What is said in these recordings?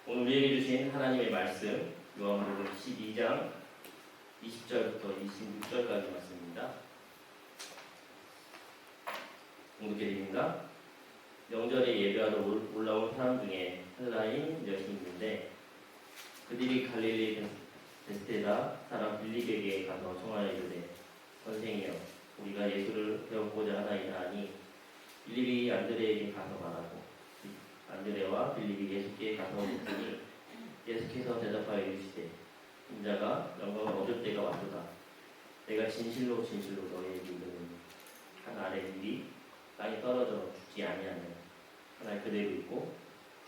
오늘 우리에게 주신 하나님의 말씀 요한복음 12장 20절부터 26절까지 말씀입니다. 공독해드립니다. 명절에 예배하러 올라온 사람 중에 헬라인 여신이 있는데 그들이 갈릴리 베스테다 사람 빌립에게 가서 청하여 이르되 선생이여 우리가 예수를 배워보자 하나이다 하니 빌립이 안드레에게 가서 말하고 안드레와 빌립이 예수께 가서 묻더니 예수께서 대답하여 이르시되 인자가 영광을 얻을 때가 왔도다. 내가 진실로 너희에게 이르노니 한 알의 일이 땅에 떨어져 죽지 아니하면 하나 그대로 있고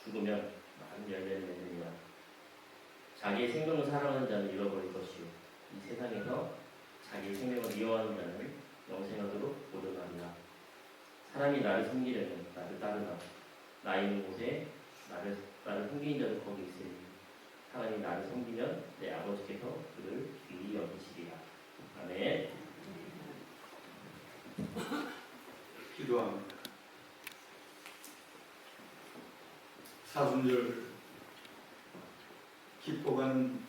죽으면 많은 열매를 맺느니라. 자기의 생명을 사랑하는 자는 잃어버릴 것이요 이 세상에서 자기의 생명을 이용하는 자는 영생하도록 보존하리라. 사람이 나를 섬기려면 나를 따르라. 나 있는 곳에 나를 섬기는 자도 거기 있으니 사람이 나를 섬기면 내 아버지께서 그를 귀히 여기시리라. 아멘. 기도합니다. 사순절 기뻐가는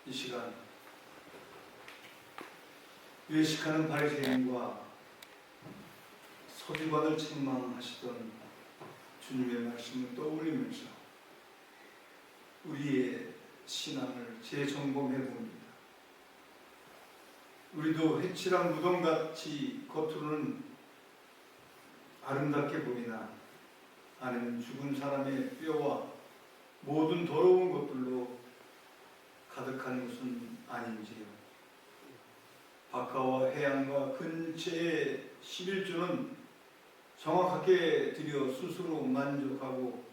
이 시간, 외식하는 바리새인과 서기관을 책망하시던 주님의 말씀을 떠올리면서 우리의 신앙을 재점검해 봅니다. 우리도 회칠한 무덤같이 겉으로는 아름답게 보이나 안에는 죽은 사람의 뼈와 모든 더러운 것들로 가득한 것은 아닌지요. 바카와 해양과 근처의 11조는 정확하게 드려 스스로 만족하고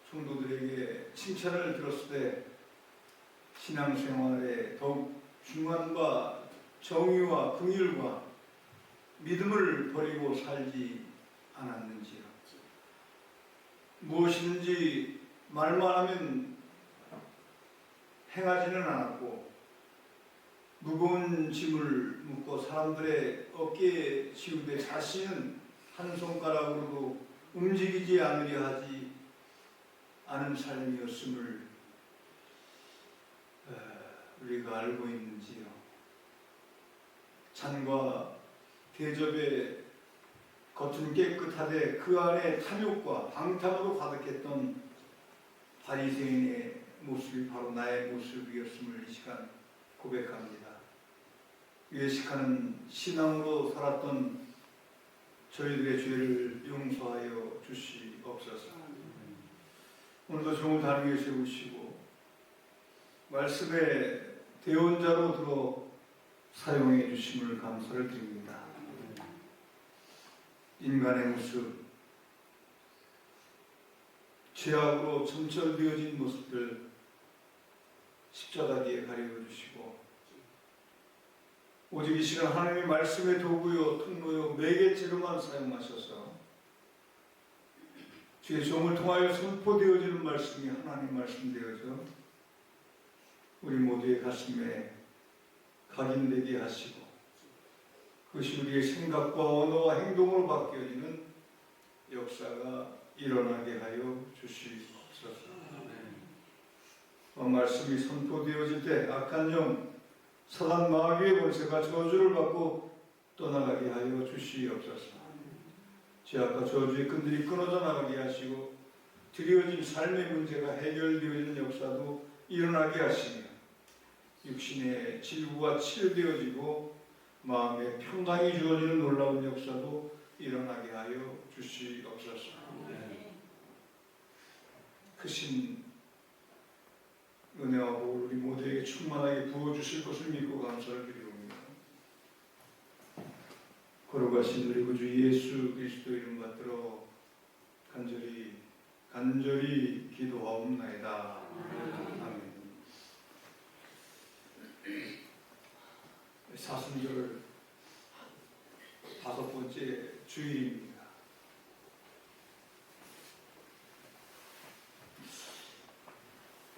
성도들에게 칭찬을 들었을 때 신앙생활에 더욱 중환과 정의와 긍휼과 믿음을 버리고 살지 않았는지요. 무엇이든지 말만 하면 행하지는 않았고 무거운 짐을 묻고 사람들의 어깨에 지우되 자신은 한 손가락으로도 움직이지 않으려 하지 않은 삶이었음을 우리가 알고 있는지요. 잔과 대접의 겉은 깨끗하되 그 안에 탐욕과 방탕으로 가득했던 바리새인의 모습이 바로 나의 모습이었음을 이 시간 고백합니다. 외식하는 신앙으로 살았던 저희들의 죄를 용서하여 주시옵소서. 오늘도 종을 다리 위에 세우시고 말씀의 대언자로 들어 사용해 주심을 감사를 드립니다. 인간의 모습, 죄악으로 점철되어진 모습들 십자가 뒤에 가려주시고 오직 이 시간 하나님의 말씀의 도구요 통로요 매개체로만 사용하셔서 주의 종을 통하여 선포되어지는 말씀이 하나님 말씀 되어져 우리 모두의 가슴에 각인되게 하시고 그것이 우리의 생각과 언어와 행동으로 바뀌어지는 역사가 일어나게 하여 주시옵소서. 말씀이 선포되어질 때 악한 영, 사단 마귀의 권세가 저주를 받고 떠나가게 하여 주시옵소서. 죄악과 저주의 끈들이 끊어져 나가게 하시고 드려진 삶의 문제가 해결되어지는 역사도 일어나게 하시며 육신의 질구가 치유되어지고 마음의 평강이 주어지는 놀라운 역사도 일어나게 하여 주시옵소서. 크신 은혜와 복을 우리 모두에게 충만하게 부어주실 것을 믿고 감사를 드리옵니다. 걸어가신 우리 구주 예수 그리스도 이름 받들어 간절히 기도하옵나이다. 아멘. 사순절 5번째 주일입니다.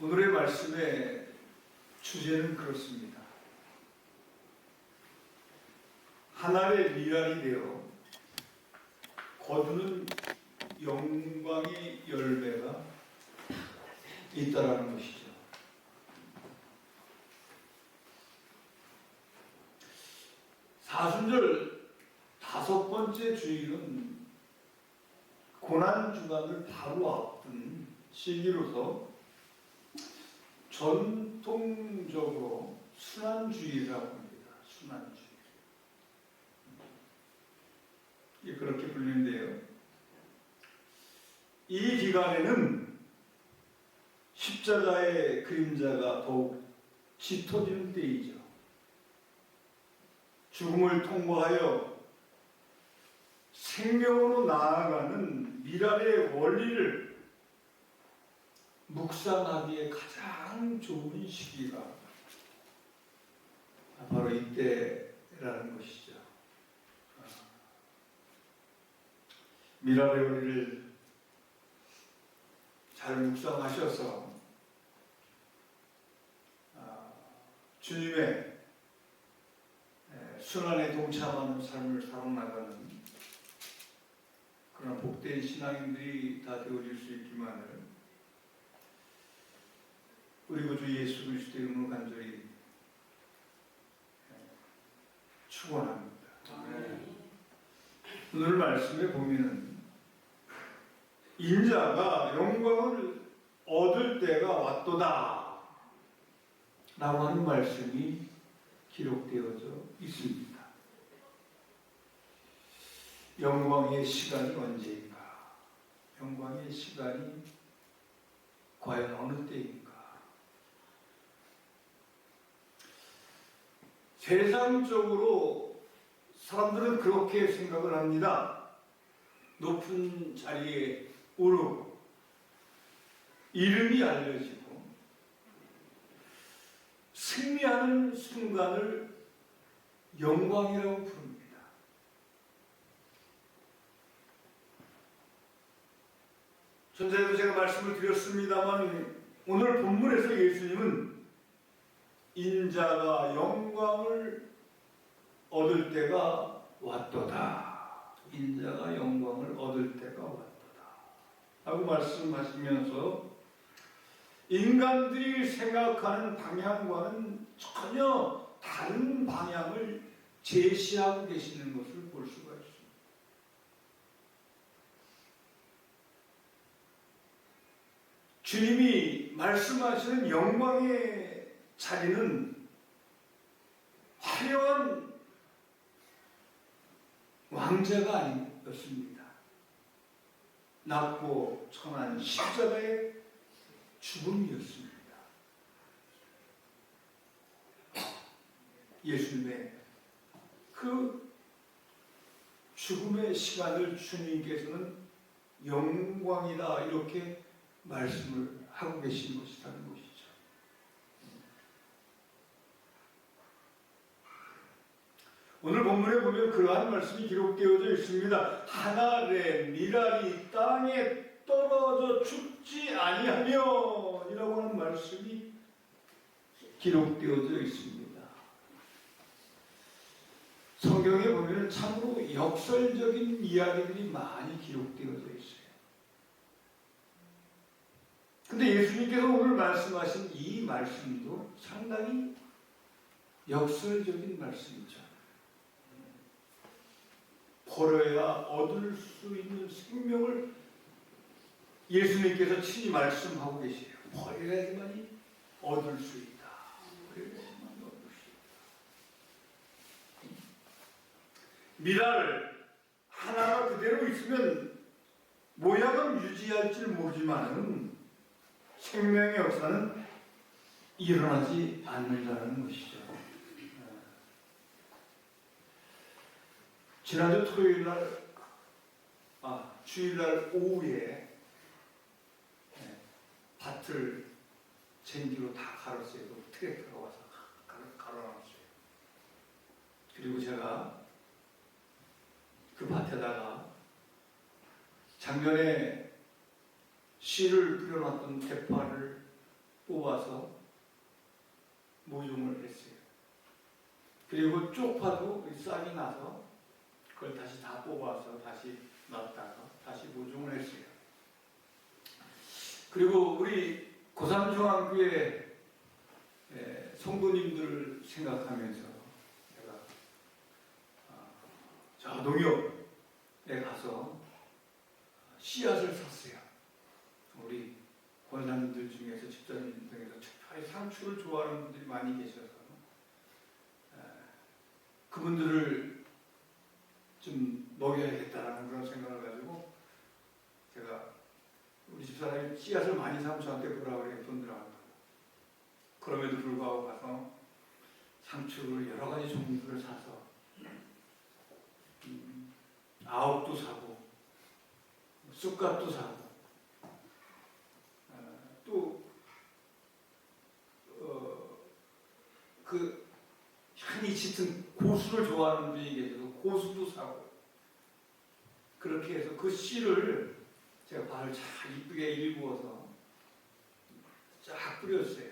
오늘의 말씀의 주제는 그렇습니다. 하나의 미랄이 되어 거두는 영광의 열매가 있다라는 것이죠. 사순절 5번째 주일은 고난 주간을 바로 앞둔 시기로서 전통적으로 순환주의라고 합니다. 순환주의. 그렇게 불리는데요. 이 기간에는 십자가의 그림자가 더욱 짙어지는 때이죠. 죽음을 통과하여 생명으로 나아가는 미랄의 원리를 묵상하기에 가장 좋은 시기가 바로 이때라는 것이죠. 미랄의 원리를 잘 묵상하셔서 주님의 순환에 동참하는 삶을 살아나가는 그런 복된 신앙인들이 다 되어질 수 있기만을 우리 구주 예수 그리스도의 이름으로 간절히 축원합니다. 오늘 말씀에 보면은 인자가 영광을 얻을 때가 왔도다 라고 하는 말씀이 기록되어져 있습니다. 영광의 시간이 언제인가? 영광의 시간이 과연 어느 때인가? 세상적으로 사람들은 그렇게 생각을 합니다. 높은 자리에 오르고 이름이 알려지고 승리하는 순간을 영광이라고 부릅니다. 전에도 제가 말씀을 드렸습니다만 오늘 본문에서 예수님은 인자가 영광을 얻을 때가 왔도다. 인자가 영광을 얻을 때가 왔도다. 라고 말씀하시면서 인간들이 생각하는 방향과는 전혀 다른 방향을 제시하고 계시는 것을 볼 수가 있습니다. 주님이 말씀하시는 영광의 자리는 화려한 왕자가 아니었습니다. 낮고 천한 십자가의 죽음이었습니다. 예수님의 그 죽음의 시간을 주님께서는 영광이다 이렇게 말씀을 하고 계신 것이라는 것이죠. 오늘 본문에 보면 그러한 말씀이 기록되어져 있습니다. 하늘의 미랄이 땅에 떨어져 죽지 아니하며 이라고 하는 말씀이 기록되어져 있습니다. 성경에 보면 참으로 역설적인 이야기들이 많이 기록되어져 있어요. 근데 예수님께서 오늘 말씀하신 이 말씀도 상당히 역설적인 말씀이죠. 버려야 얻을 수 있는 생명을 예수님께서 친히 말씀하고 계세요. 버려야지만이 얻을 수 있다. 버려야지만이 얻을 수 있다. 미랄 하나가 그대로 있으면 모양은 유지할지 모르지만은 생명의 역사는 일어나지 않는다는 것이죠. 지난주 토요일날, 주일날 오후에 밭을 쟁기로 다 갈았어요. 트랙터가 와서 갈아놨어요. 그리고 제가 그 밭에다가 작년에 씨를 뿌려놨던 대파를 뽑아서 모종을 했어요. 그리고 쪽파도 싹이 나서 그걸 다시 다 뽑아서 다시 놨다가 다시 보존을 했어요. 그리고 우리 고삼중앙교회 성도님들 생각하면서 제가 저 농협에 가서 씨앗을 샀어요. 우리 권사님들 중에서 집사님 중에서 특별히 상추를 좋아하는 분들이 많이 계셔서 그분들을 좀 먹여야겠다라는 그런 생각을 가지고 제가 우리 집사람이 씨앗을 많이 사면 저한테 뭐라 그래요. 돈 들어간다고. 그럼에도 불구하고 가서 상추를 여러 가지 종류를 사서 아욱도 사고 쑥갓도 사고 그 향이 짙은 고수를 좋아하는 분이 계셔서 고수도 사고 그렇게 해서 그 씨를 제가 발을 잘 이쁘게 일구어서 쫙 뿌렸어요.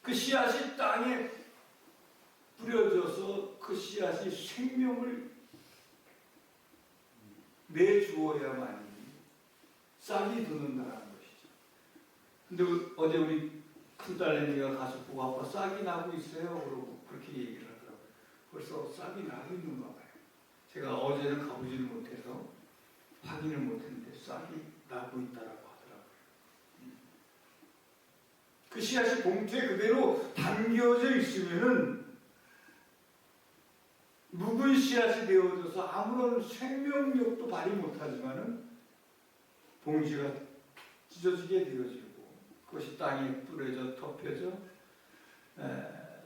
그 씨앗이 땅에 뿌려져서 그 씨앗이 생명을 내주어야만이 싹이 돋는다는 것이죠. 근데 어제 우리 큰딸내미가 가서 보고 아빠 싹이 나고 있어요. 그러고 그렇게 얘기를 하더라고요. 벌써 싹이 나고 있는가 봐요. 제가 어제는 가보지를 못해서 확인을 못했는데 싹이 나고 있다라고 하더라고요. 그 씨앗이 봉투에 그대로 담겨져 있으면은 묵은 씨앗이 되어져서 아무런 생명력도 발휘 못하지만은 봉지가 찢어지게 되어지고 그것이 땅에 뿌려져 덮여져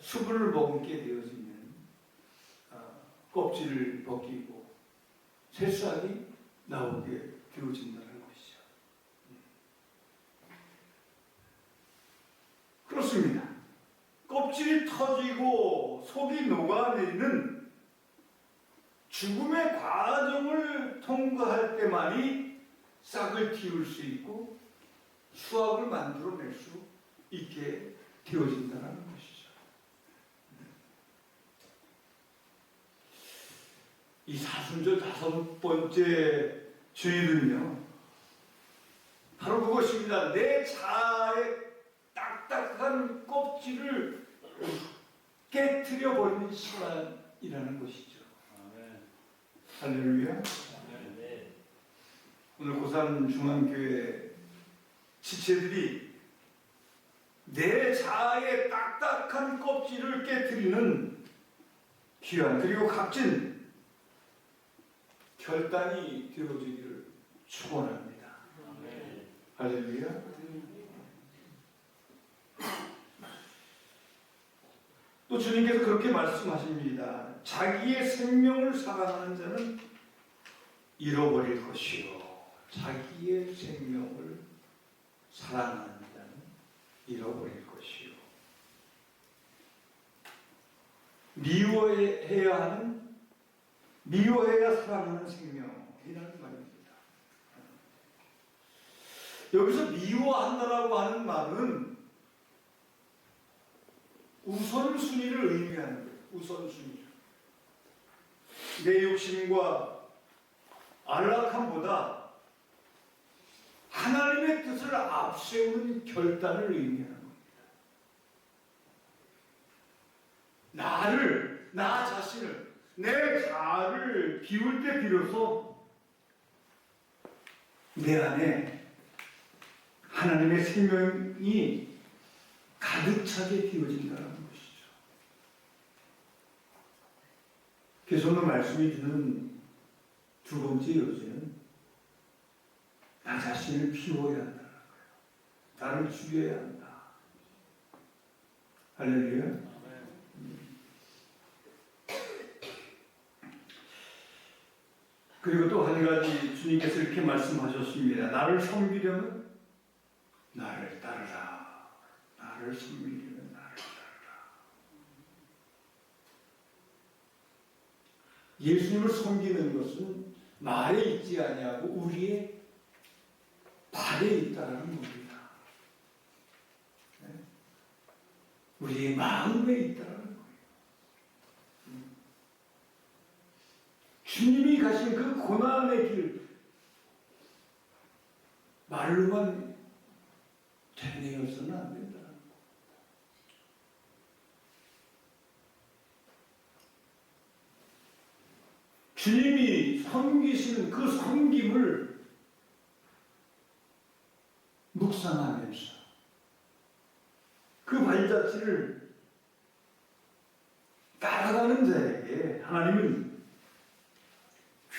수분을 머금게 되어지면 껍질을 벗기고 새싹이 나오게 되어진다는 것이죠. 그렇습니다. 껍질이 터지고 속이 녹아내리는 죽음의 과정을 통과할 때만이 싹을 틔울 수 있고 수확을 만들어낼 수 있게 되어진다는 것이죠. 이 사순절 5번째 주일은요, 바로 그것입니다. 내 자아의 딱딱한 껍질을 깨트려 버리는 시간이라는 것이죠. 할렐루야. 오늘 고삼중앙교회 지체들이 내 자아의 딱딱한 껍질을 깨트리는 귀한 그리고 값진 결단이 되어지기를 축원합니다. 할렐루야. 또 주님께서 그렇게 말씀하십니다. 자기의 생명을 사랑하는 자는 잃어버릴 것이요 자기의 생명을 사랑하는 자는 잃어버릴 것이요 미워해야 사랑하는 생명이라는 말입니다. 여기서 미워한다라고 하는 말은 우선순위를 의미하는 거예요. 우선순위. 내 욕심과 안락함보다 하나님의 뜻을 앞세우는 결단을 의미하는 겁니다. 나 자신을, 내 자아를 비울 때 비로소 내 안에 하나님의 생명이 가득 차게 되어진다는 것이죠. 그래서 오늘 말씀이 주는 두 번째 요지는 나 자신을 비워야 한다는 거예요. 나를 죽여야 한다. 할렐루야. 그리고 또 한 가지 주님께서 이렇게 말씀하셨습니다. 나를 섬기려면 나를 따르라. 나를 섬기려면 나를 따르라. 예수님을 섬기는 것은 말에 있지 아니하고 우리의 발에 있다라는 겁니다. 우리의 마음에 있다라는 거예요. 주님이 가신 그 고난의 길 말로만 되뇌어서는 안 된다는 거. 주님이 섬기시는 그 섬김을 묵상하면서 그 발자취를 따라가는 자에게 하나님은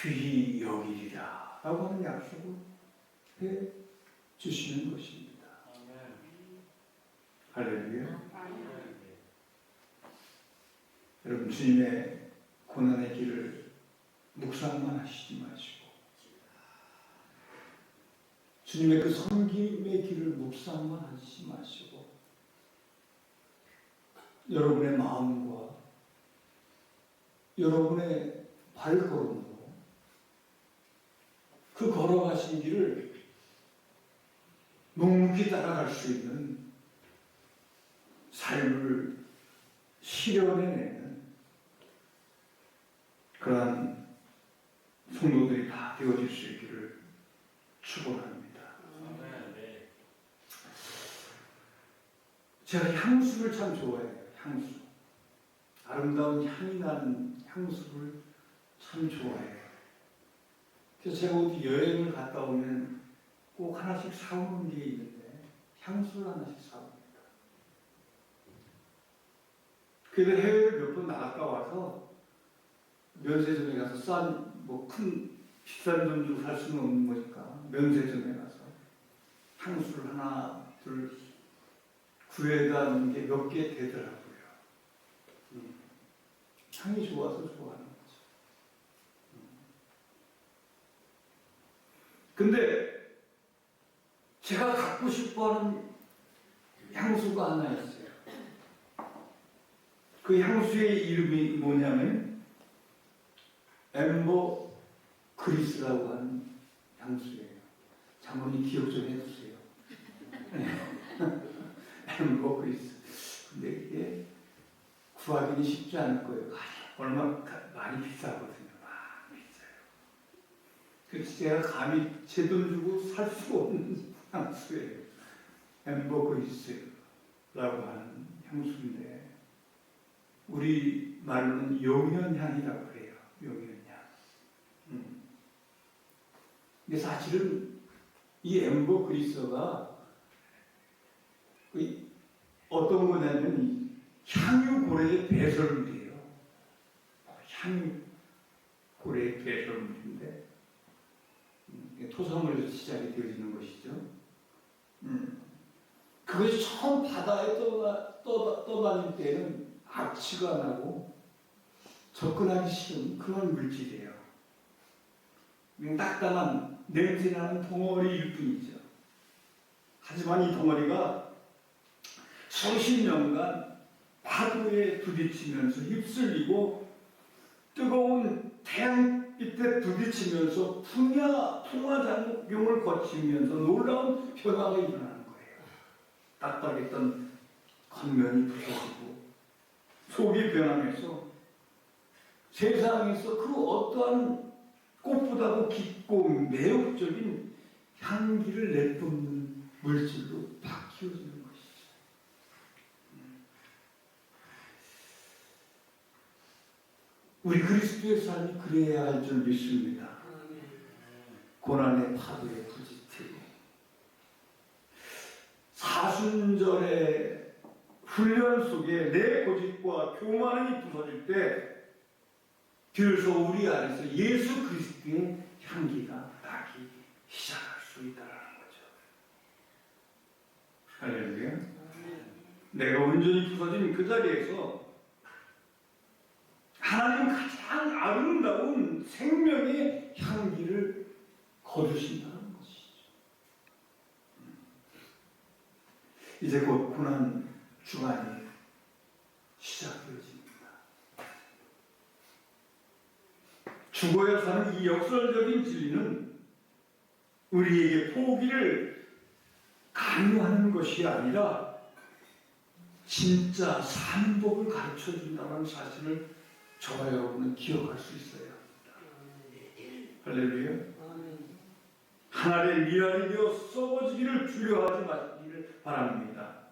귀히 여기리라 라고 하는 약속을 해 주시는 것입니다. 할렐루야. 여러분, 주님의 고난의 길을 묵상만 하시지 마시고 주님의 그 섬김의 길을 묵상만 하시지 마시고 여러분의 마음과 여러분의 발걸음으로 그 걸어가신 길을 묵묵히 따라갈 수 있는 삶을 실현해내는 그러한 성도들이 다 되어질 수 있기를 축원합니다. 제가 향수를 참 좋아해요. 향수. 아름다운 향이 나는 향수를 참 좋아해요. 그래서 제가 어디 여행을 갔다 오면 꼭 하나씩 사오는 게 있는데 향수를 하나씩 사옵니다. 그래서 해외를 몇 번 나갔다 와서 면세점에 가서 싼 뭐 큰 비싼 돈 주고 살 수는 없는 거니까 면세점에 가서 향수를 하나 둘 구해다 놓은 게 몇 개 되더라고요. 향이 좋아서 좋아하는 거죠. 근데 제가 갖고 싶어하는 향수가 하나 있어요. 그 향수의 이름이 뭐냐면 엠버 그리스라고 하는 향수예요. 장모님 기억 좀 해주세요. 엠버 그리스. 근데 이게 구하기는 쉽지 않을 거예요. 얼마 많이 비싸거든요. 많이 비싸요. 그래서 제가 감히 제 돈 주고 살 수 없는 향수예요. 엠버 그리스라고 하는 향수인데 우리 말로는 용연향이라고 그래요. 용연향. 근데 사실은 이 엠버 그리스가 어떤 거냐면 이 향유고래의 배설물이에요. 향유고래의 배설물인데 토성으로서 시작이 되어지는 것이죠. 그것이 처음 바다에 떠다닐 때는 악취가 나고 접근하기 싫은 그런 물질이에요. 딱딱한 냄새나는 덩어리일 뿐이죠. 하지만 이 덩어리가 수십 년간 파도에 부딪히면서 휩쓸리고 뜨거운 태양빛에 부딪히면서 풍화작용을 거치면서 놀라운 변화가 일어나는 거예요. 딱딱했던 겉면이 부서지고 속이 변하면서 세상에서 그 어떠한 꽃보다도 깊고 매혹적인 향기를 내뿜는 물질로 바뀌어지는 것이죠. 우리 그리스도의 삶이 그래야 할 줄 믿습니다. 고난의 파도에 부딪히고 사순절의 훈련 속에 내 고집과 교만이 부서질 때 비로소 우리 안에서 예수 그리스도의 향기가 나기 시작할 수 있다는 거죠. 할렐루야. 내가 온전히 부서진 그 자리에서 하나님 가장 아름다운 생명의 향기를 거두신다는 것이죠. 이제 곧 고난 주간이 시작되어집니다. 죽어야 사는 이 역설적인 진리는 우리에게 포기를 강요하는 것이 아니라 진짜 사는 법을 가르쳐 준다는 사실을 저와 여러분은 기억할 수 있어야 합니다. 할렐루야. 하나님의 미랄이 되어 썩어지기를 두려워하지 마시기를 바랍니다.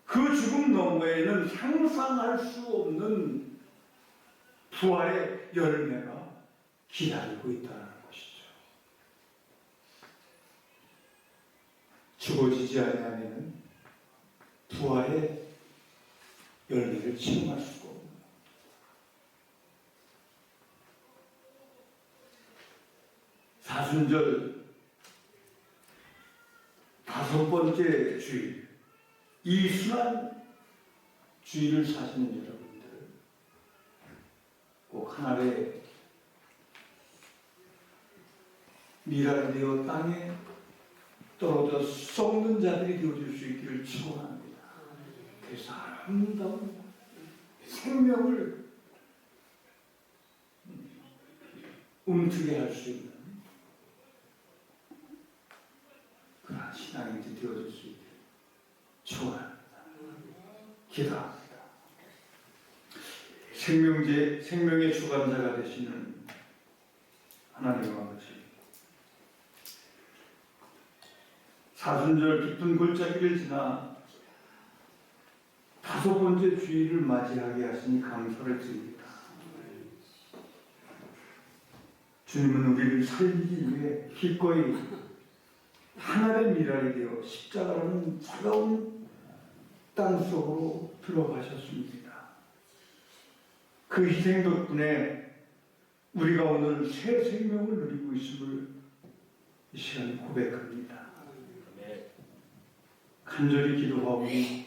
그 죽음 너머에는 상상할 수 없는 부활의 열매가 기다리고 있다는 것이죠. 죽어지지 아니하면 부활의 열매를 체험할 수가 없는 사순절 5번째 주일, 이 순환 주일을 사시는 여러분들 꼭 하나의 미랄이 되어 땅에 떨어져 썩는 자들이 되어질 수 있기를 축원합니다. 그래서 아름다운 생명을 움트게 할 수 있는 그러한 신앙인들이 되어질 수 있기를 축원합니다. 기도합니다. 생명의 주관자가 되시는 하나님 아버지, 사순절 깊은 골짜기를 지나 5번째 주일을 맞이하게 하시니 감사를 드립니다. 주님은 우리를 살리기 위해 기꺼이 하나의 미랄이 되어 십자가라는 차가운 땅속으로 들어가셨습니다. 그 희생 덕분에 우리가 오늘 새 생명을 누리고 있음을 이 시간에 고백합니다. 간절히 기도하오니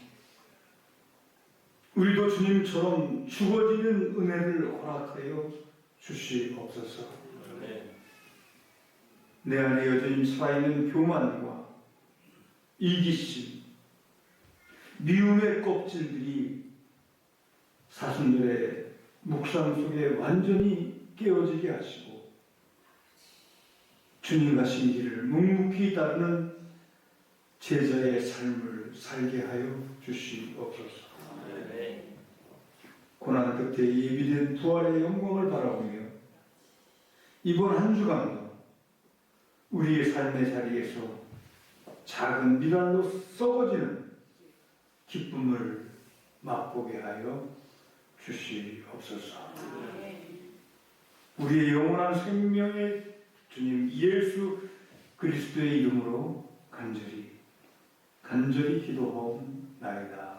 우리도 주님처럼 죽어지는 은혜를 허락하여 주시옵소서. 내 안에 여전히 살아있는 교만과 이기심, 미움의 껍질들이 사순절의 묵상 속에 완전히 깨어지게 하시고 주님 가신 길을 묵묵히 따르는 제자의 삶을 살게 하여 주시옵소서. 고난 끝에 예비된 부활의 영광을 바라보며 이번 한 주간도 우리의 삶의 자리에서 작은 미랄로 썩어지는 기쁨을 맛보게 하여 주시옵소서. 우리의 영원한 생명의 주님 예수 그리스도의 이름으로 간절히 기도하옵나이다.